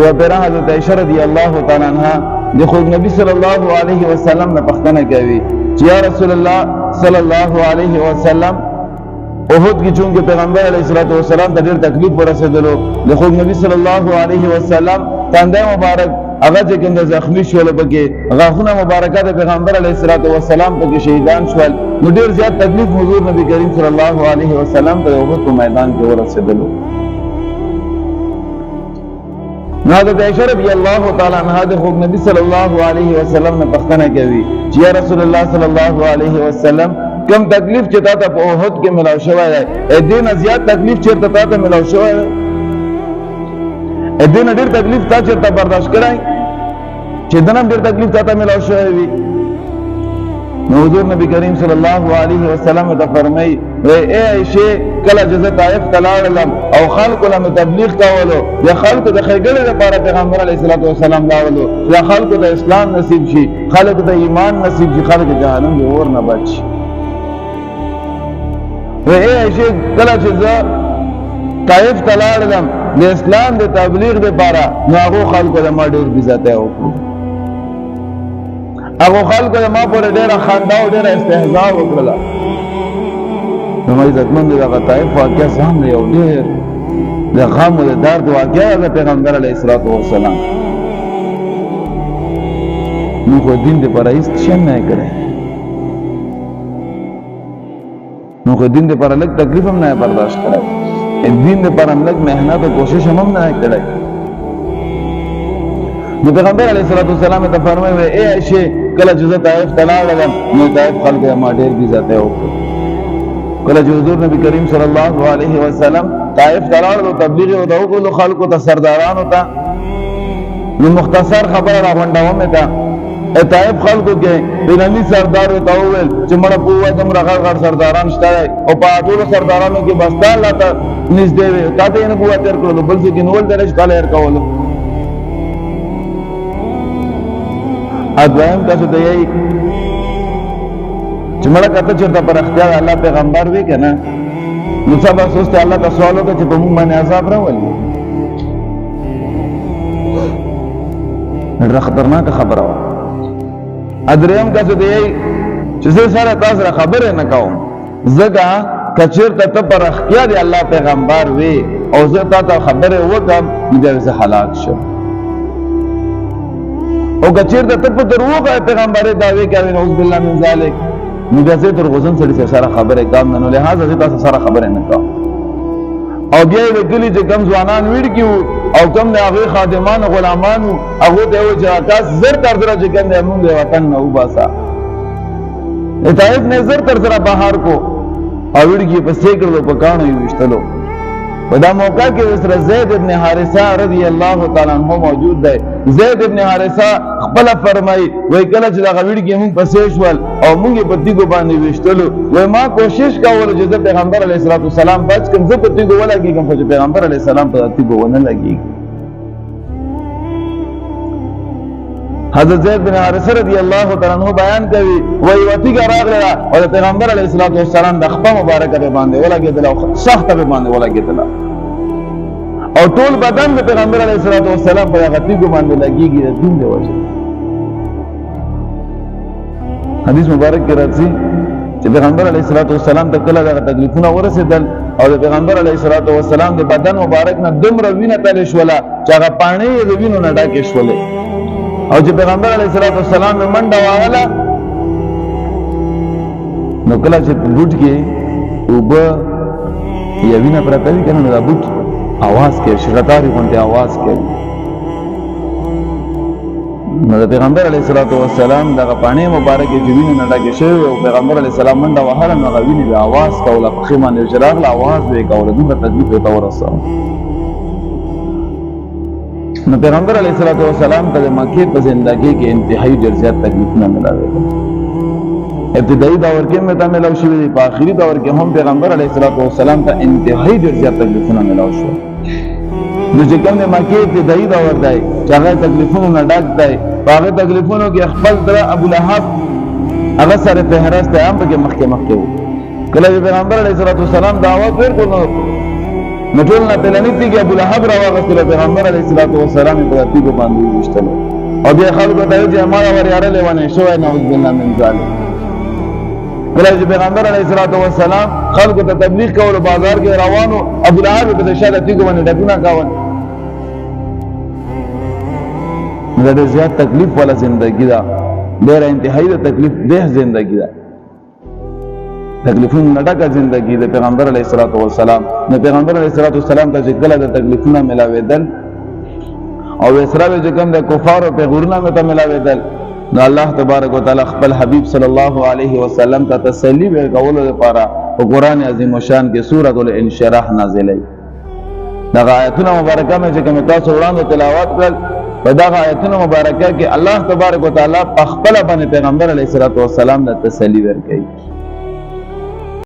یو پیرا حضرت عائشہ رضی اللہ تعالی عنہ د خود نبی صلی الله علیه وسلم نه پختنه کوي چې یا رسول الله صلی الله علیه وسلم احد کی چونکه پیغمبر علیه الصلوۃ والسلام ته ډېر تکلیف ورسېدلو د خود نبی صلی الله علیه وسلم تنده مبارک هغه چې کوم زخمی شول پکې غاښونه مبارکه د پیغمبر علیه الصلوۃ والسلام پکې شهیدان شول نو ډېر زیات تکلیف حضور نبی کریم صلی الله علیه وسلم ته احد په میدان کې ورسېدلو. حضرت عائشہ رضی اللہ تعالی عنہا د خود نبی صلی الله علیه وسلم نه پختنه کوي چې یا رسول الله صلی الله علیه وسلم کم تکلیف چې تا ته په احد کې ملاو شوی دی دین زیات تکلیف چیرته تا ته ملاو شوی دی دین ډېر تکلیف تا چیرته برداشت کړای چې دنه ډېر تکلیف تا ته ملاو شوی وي نو حضور نبی کریم صلی الله علیه وسلم ته فرمایي اے عائشہ کله چې طائف ته لاړم او خلکو له تبلیغ کولو یا خلکو د خیګړې لپاره پیغمبر علیه الصلوۃ والسلام لاولو یا خلکو د اسلام نصیب شي خلکو د ایمان نصیب شي خلک جهنم د اور نه بچ اے عائشہ کله چې طائف ته لاړم د اسلام د تبلیغ لپاره نو هغه خلکو له ما ډېر عزت وکړو هغه خلکو له ما پورې ډېره خندا او ډېره استهزاء وکړله نو مې عزتمند دغه طائف واقعه سم دی او ډېر د غم او د درد واقعه د پیغمبر علیه الصلوۃ والسلام نو خو دین دې پر هیڅ شن نه کړی نو خو دین دې پر لږ تکلیف هم نه برداشت کړی دین دې پر لږ مهنت او کوشش هم نه کړی نو پیغمبر علیه الصلوۃ والسلام ته فرمایي اے عائشہ کله چې طائف ته لاړم نو طائف خلک ما ډېر عزت وکړو کله چې حضور نبی کریم صلی الله علیه وسلم طائف ته لاړو تبلیغ او دغه خلکو ته سردارانو ته نو مختصر خبره راغونډوم ته طائف خلکو کې بلندی سردار ته وویل چې مړه پوهه دم غړ سرداران شته او په ټول سردارانو کې بستا الله ته نږدې وي تاسو نه بوه تر کولو بل څه کې نول درش کاله هر کولو اځم تاسو ته یې چې مړه کته چې پر اختیار الله پیغمبر وی کنه نو سبا سوسته الله ته سوال وکړي چې په موږ باندې عذاب راولي ډېر خطرناک خبره وه ادریم کته دی چې زه سره تاسو را خبره نه کوم زګه کچیرته ته پر اختیار الله پیغمبر وی او زه تاسو خبره وکم دې زه هلاک شم او کچیرته ته په دروغه پیغمبر داوی کوي نعوذ بالله من ذلک نو بیا زه تر غوزن سره خبره کوم نو لہذا زه تاسو سره خبره نه کوم او بیا یې کلی چې کم ځوانان ویډ کیو او کم نه هغه خادمان غلامان هغه ته و چې تاسو زر تر سره چې کنه موږ وطن نه وباسا طائف نه زر تر سره بهر کو او ویډ کی په سیکړو په کانو یې وشتلو په دا موقع کې سره زید ابن حارثه رضی الله تعالی عنہ موجود دی زید ابن حارثه خپل فرمای وای کله چې دا غوړ کې موږ پسې شول او موږ په تیګو باندې وشتلو وای ما کوشش کوله چې پیغمبر علیه الصلوۃ والسلام بچ کوم زه په تیګو ولګي کوم چې پیغمبر علیه السلام په تیګو ونه لګي حضرت زید بن حارثه رضی الله تعالی عنہ بیان کوي وای وتی راغله او پیغمبر علیه الصلوۃ والسلام د خپل مبارکه باندې ولګیدل او سخت به باندې ولګیدل او ټول بدن د پیغمبر علیه الصلوۃ والسلام په هغه تیګو باندې لګیږي د دین دی وجه حدیث مبارک کې راځي چې پیغمبر علیه الصلوۃ والسلام ته کله دغه تکلیفونه ورسېدل او د پیغمبر علیه الصلوۃ والسلام د بدن مبارک نه دومره وینه تل شوله چې هغه پانی د وینو نه ډکه شوله او چې پیغمبر علیه الصلوۃ والسلام منډه واغله نو کله چې بوټ کې وبه یا وینه پرته وي کنه دا بوټ आवाज کوي شغتاري غونډه आवाज کوي نو د پیغمبر علیه الصلوۃ والسلام دغه پانی مبارک چې وینه نه ډکه شوی او پیغمبر علیه السلام منډه وهله نو هغه وینه आवाज کوله په خیمه چراغ له आवाज وی کوله دومره تکلیف ته ورساو نو پیغمبر علیه الصلوۃ والسلام ته مکه په زندګۍ کې انتهایی ډېر زیات تکلیفونه ملاوي ابتدایي دور کې مې ته ملاو شوی دی په آخري دور کې هم پیغمبر علیه الصلوۃ والسلام ته انتهایی ډېر زیات تکلیفونه ملاو شو نو چې کوم مکه ابتدایي دور دی چې هغه تکلیفونو نه ډک دی په هغه تکلیفونو کې خپل در ابو لهب هغه سره فهرست هم په مخکې وو کله پیغمبر علیه الصلوۃ والسلام دعوت ورکړو نو ټول نه تلنی تیږي ابو لهب راواغستله پیغمبر علیه الصلاۃ والسلام په تیږو باندې وشتلو او بیا خلکو ته چې ما ورياره لیوانه شوی نعوذ بالله من ذلک. کله چې پیغمبر علیه الصلاۃ والسلام خلکو ته تبلیغ کول بازار کې روانو ابو لهب ته شاده تیږو باندې ډکونه کاون. دا زیات تکلیف والا زندگی دا، ډېر انتهایی د تکلیف ده زندگی دا، تکلیفون نډکه زندگی د پیغمبر علیه الصلاۃ والسلام. نو پیغمبر علیه الصلاۃ والسلام ته چې کله د تکلیفونه ملاوېدل او اسراء چې کوم د کفارو پیغورونه ته ملاوېدل، نو الله تبارک وتعالی خپل حبیب صلی الله علیه وسلم ته تسلی ورکولو لپاره په قرآن عظیم شان کې سورۃ الانشراح نازلې. دغه آیتونه مبارکه مې چې کوم تاسو وړاندې تلاوت کړل، په دغه آیتونو مبارکه کې الله تبارک وتعالی په خپل باندې پیغمبر علیه الصلاۃ والسلام ته تسلی ورکړي.